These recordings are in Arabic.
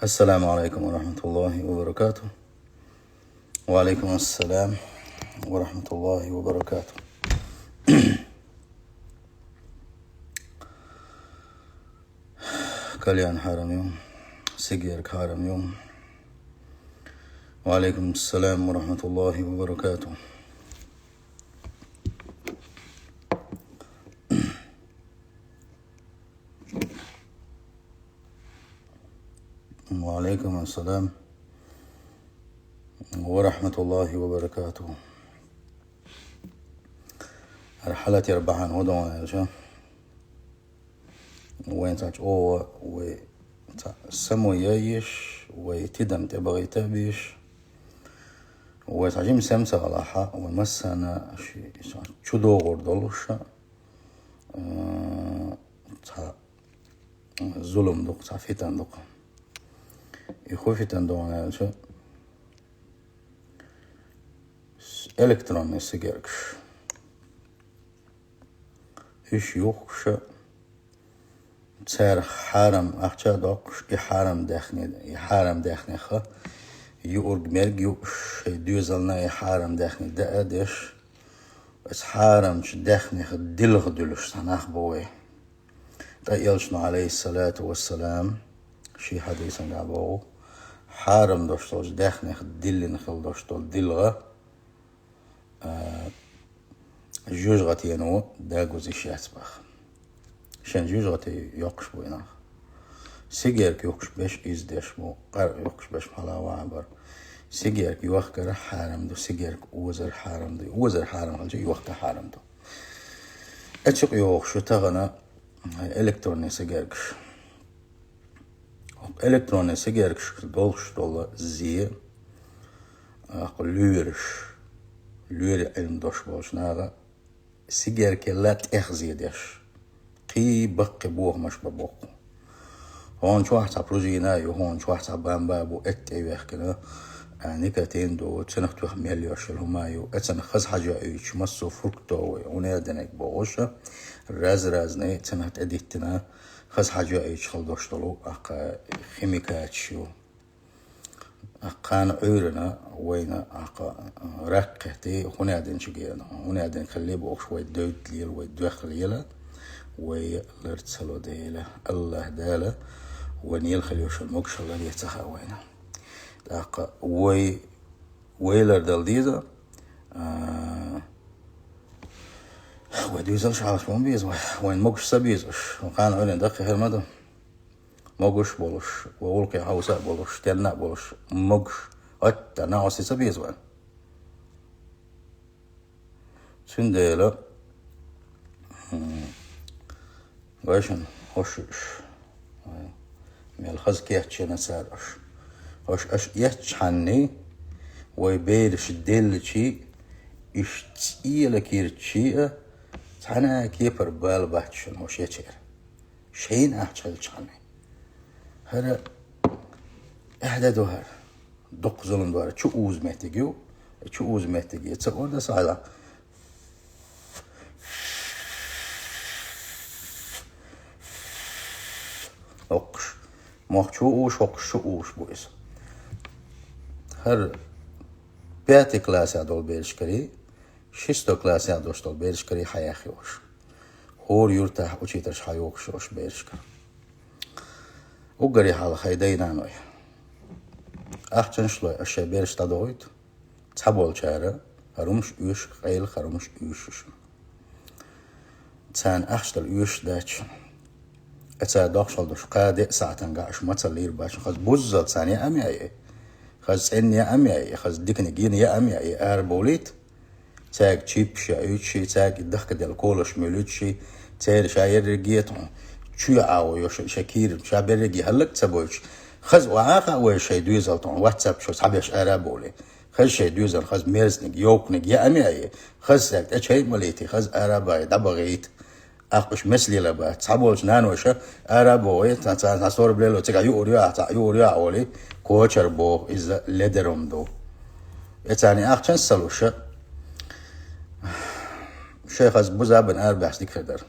السلام عليكم ورحمة الله وبركاته. وعليكم السلام ورحمة الله وبركاته. كليان حارم يوم سيجيرك حارم يوم. وعليكم السلام ورحمة الله وبركاته. وعليكم السلام ورحمة الله وبركاته. رحلتي ربعان ودوان يا شا وين تاج او و سمو يايش ويتدم تبغي تبيش وتعجم سمسة غلاحة ومسنا شو دو غردلوشا ظلم دوق تعفيتان دوق يخوفتان دوان يا شا إلكتروني سيجاركش إيش يوخش تسار حارم أحجا دوقش يحارم داخني خا يورج مرجوش دوزلنا يحارم داخني دقدش بس حارم داخني دلغ دلش تناخ بوي تأيلشنا عليه الصلاة والسلام شي حديثا قابو حارم دوشتوش داخني دل نخل دوشتول دلغة جوج غتينو داغوزي شاسبخ شان جوج غتي يوقش بويناخ سيجيرك يوقش باش إزداش مو قر يوقش باش مالا وعبر سيجيرك يوخر حارم دو سيجيرك وزر حارم دو وزر حارم هالجي يوخر حارم دو اتشق يوقش تغنى إلكتروني سيجيركش إلكتروني سيجيركش دولش دولا زي لوري علم دوش بولش ناغا سيجيرك لا تأخذي داش قي بقي بوه مش ببوق هون شو واحد بروجينا هون شو واحد بامبا بو يحكنا نكاتين دو تنختو مليوش الهمايو اتن خز حاجة ايش مسو فركتو ونادنك بوغوشا راز ني تنهت اديتنا خز حاجة ايش خلدوشتلو اقا خيميكات شو أقان عورنا وين أقا رقتي هنادن شجينا هنادن خليه بوش ويدود ليل ويدخل يلا ويلرتسلو ديلا الله دالا ونيل خليوش المقش الله يتخاوينا أقا ويلر دال ديزا وديزل شعرش من بيز وين مقش سبيزش وقان عورنا دقي هرمدو مقش بولش وولقي حوساء بولش تلنا بولش مقش أتا ناوسي سبيز وين سنديلا واشن وشش ميل خز كيحتشنا سارش وش أش يحتشني ويبيرش دلشي إشتيلا كيرتشي تحنا كيبر بال بحتشن وش يتشير شين أحتشل تشني هذا إحدى دوهر دق ظلم دوهر شو أوز محتاجيو تسأل ده سهلا أقش ما شو أوش بويس هر بياتي كلاس عدول بيرشكري شيستو كلاس عدول بيرشكري حياخيوش هور يرتاح وشيترش حيوكشوش بيرشكر وقري حال خيدينا نوي أحسن شلوي أشياء بيرش تدويت تحبول شارع هرمش يوش خيل خرمش يوشش تسان أحسن يوش داتش أتا داخل دوش قادة ساعتن قاش ما تلير باش خز بوزل ثانية أمي خز إني أمي خز ديكني جيني أمي أربوليت تاج تشيب شايوتشي تاج الدخك ديال كولش ميلوتشي تاج شاير رجيتهم شو عاو يوش شكير شابير رجي هلك تبوش خز وعاقة وشي دوزل طون واتساب شو صحابيش أربولي خز شي دوزل خز ميرزنك يوكنك يا أمي خز ساكت أشي مليتي خز أرباي دبغيت أقش مثلي لبا تعبولش نانوشة أرابوي تصور بليلو تيجا يوريا أولي كوتشر بو إذا لدرم دو يعني أقشن سلوشة شيخ از بوزابن أربعش ديك خدر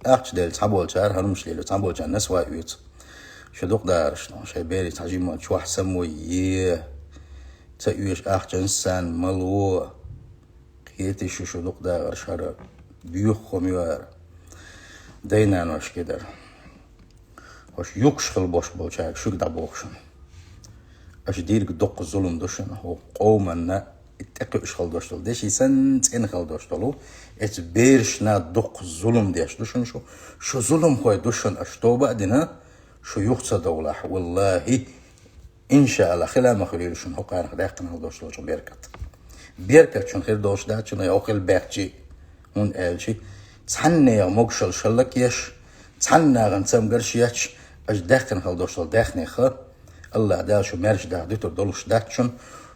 أقش ديل تعبولش هرمش ليلو تعبولش الناس وايوت شدوق دارش شي بيري تحجيم شو حسمو يه تأيوش أقشن سان ملو كيتي شو دوق دارش هر بيوخم يوار دينا نوش كدر وش يكشخل بوش بوشاك شو قد بوخشن اش ديرك دق الظلم دوشن هو قومنا اتقو اشخل دوشتل ديش يسنت انخل دوشتلو ات بيرشنا دق الظلم ديش دوشن شو ظلم هو دوشن اشتوبة دينا شو يخصى دولح والله ان شاء الله خلا ما خليلشن هو قارن داقنا دوشتلو شو بيركت شون خير دوش دات شون يوخل باقجي هون قالشي تحنى يا مقشل شلك يش تحنى غنتم قرش يش اش داخن خل دوشتل داخني خ الله دال شو مارش دا ديتو دولش داتشون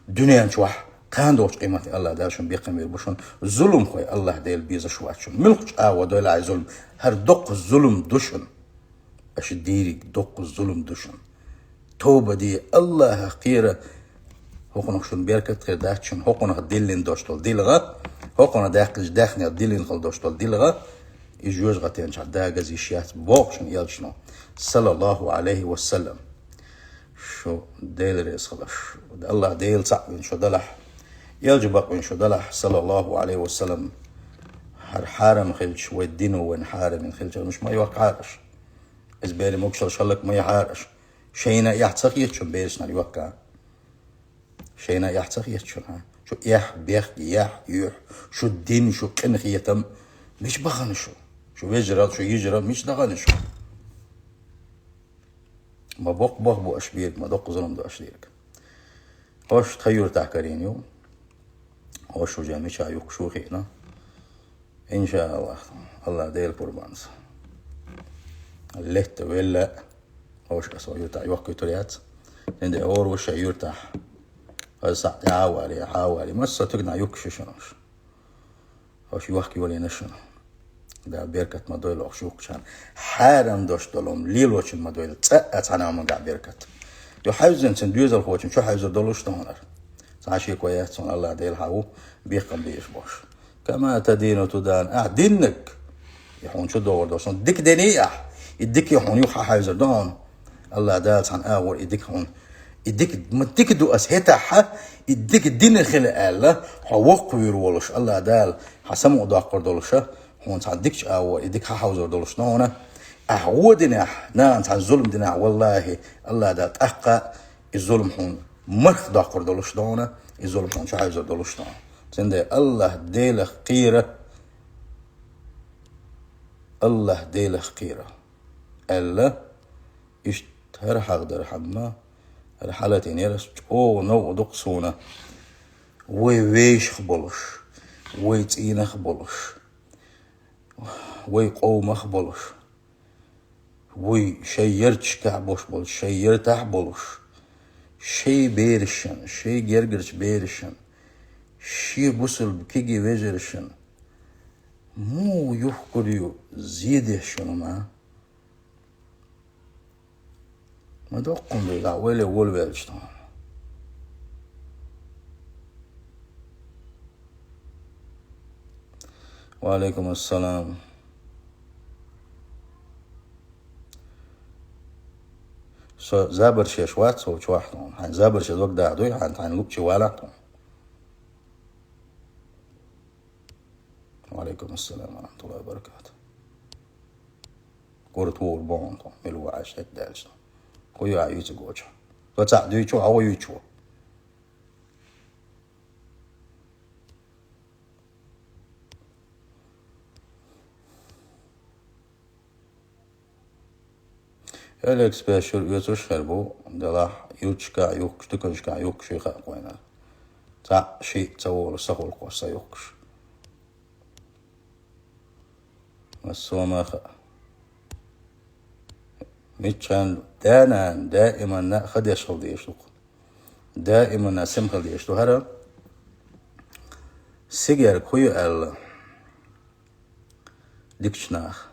دنيا شوح كان دوش قيمتي الله دال شو بيقيم يربشون ظلم خوي الله ديل بيز شواتشون ملخش دول عاي ظلم هر دق الظلم دوشن اش ديري دق الظلم دوشن توبة دي الله قيرة هوكنا شون بيركت خير داتشون هوكنا ديلين دوشتل ديلغا هوكنا داخلش داخني ديلين خل دوشتل ديلغا يجوز غتين شع داغز يشيات بوكشن يلشنو صلى الله عليه وسلم شو ديل ريس خلاص الله ديل صعب شو دلح يلجبق من شو دلح صلى الله عليه وسلم هر حارم خلش ودينو وين حارم من خلش مش ما يوقعش ازبيري مكشل شلك ما يحارش شينا يحتق يتشو بيرسنا يوقع شينا يحتق يتشو شو يح بيخ يح يح شو الدين شو كنخ يتم مش بغنشو شو يجرى شو يجرى مش دغنشو ما بق بو أشبيك ما دق ظلم دو أشليك هوش تخير تحكرينيو هوش وجامي شايوك شو خينا إن شاء الله الله ديل قربانس الليت ولا هوش أسوا يرتاح يوكي تريات لندي أور وش يرتاح هسا عاوالي مسا تقنع يوكش شنوش هوش يوكي ولي نشنو دا بيركت ما دويل أخشوك شان حارم دوش دولهم ليلوشن ما دويل تسقط أنا من قاع بيركت يو حيزن سندويز الخوشن شو حيزر دولوش تهونر تعشي كويات سون الله ديل حاو بيقم بيش بوش كما تدين تدان دينك يحون شو دور دوشن ديك دينية يديك يحون يوحى حيزر دون الله دال عن أول يديك هون يديك مديك دو أسهتها يديك الدين الخلق الله حوق ويرولش الله دال حسمو داقر دولشه هون تعديكش أو يديك حاوزر دولش نونا أعودنا نان عن الظلم دنا والله الله دا تحقق الظلم هون مرخ داقر دولش نونا الظلم هون شو حاوزر دولش نونا سندي الله ديلخ قيرة الله ديلخ قيرة ألا اشتهر حقدر حما الحالتين يرس أو نو دقسونا ويش خبلش ويتين خبلش وي قوم خبلش وي شيرتش كعبوش بول شيرتح بولش شي بيرشن شي جرجرش بيرشن شي بوصل بكيجي ويجرشن مو يحكريو زيده شنو ما دوقم بيقع ويلي وولويلشتون وعليكم السلام زابر شيش وات سو شواحتون حين زابر شيش وقت داعدوي حين لوبشي والعتون وعليكم السلام ورحمة الله وبركاته قرط وول بونتون ملو عاش هدالشتون كويو عيوتي قوشا فتعدوي شو هو يوشو الكس باشر يوتوش خربو دلاح يوتشكا يوكش تكنشكا يوكش يخاق وينا تاع شيء تسوول سخول قوسا يوكش والسوما خا ميتشان دائما ناخد يشغل ديشتوق دائما ناسمخل ديشتو هرا سيجار كويو ال ديكشناخ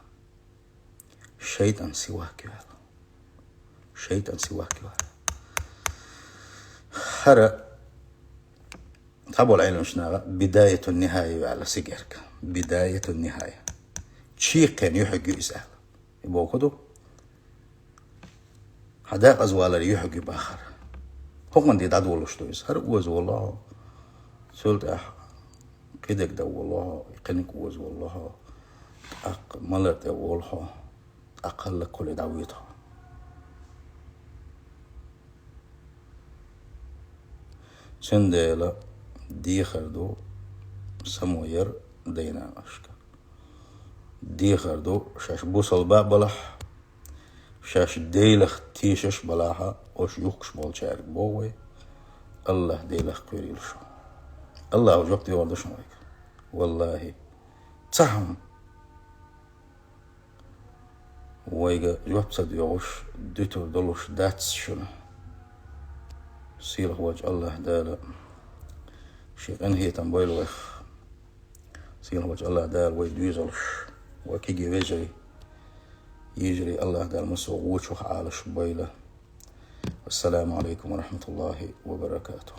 شيطان سواك يا شيطان سواك يا هرا تابو العلم شناغا بداية النهاية على سيجرك بداية النهاية شي كان يحق يسأل يبقى كدو حداق أزوالا يحق باخر هم دي دادو ولا شتو يسهر وز والله سولت كدك دا والله يقنك وز والله ملت والله أقل كل دعويتها سندلا دي خردو سموير دينا أشكا دي خردو شاش بوصل بابلح شاش ديلخ تيشش بلاها وش يوكش بول شارك بوي الله ديلخ قيريل شو الله وجبتي وردش نويك والله تسهم ويجا جبت يوش ديتو دلوش داتس شنو سيره وجه الله دالا شيخ انهي تنبويل ويخ سيره وجه الله دال ويدويزلش وكيجي يجري الله دال مسوغوش وخ عالش بويله. السلام عليكم ورحمة الله وبركاته.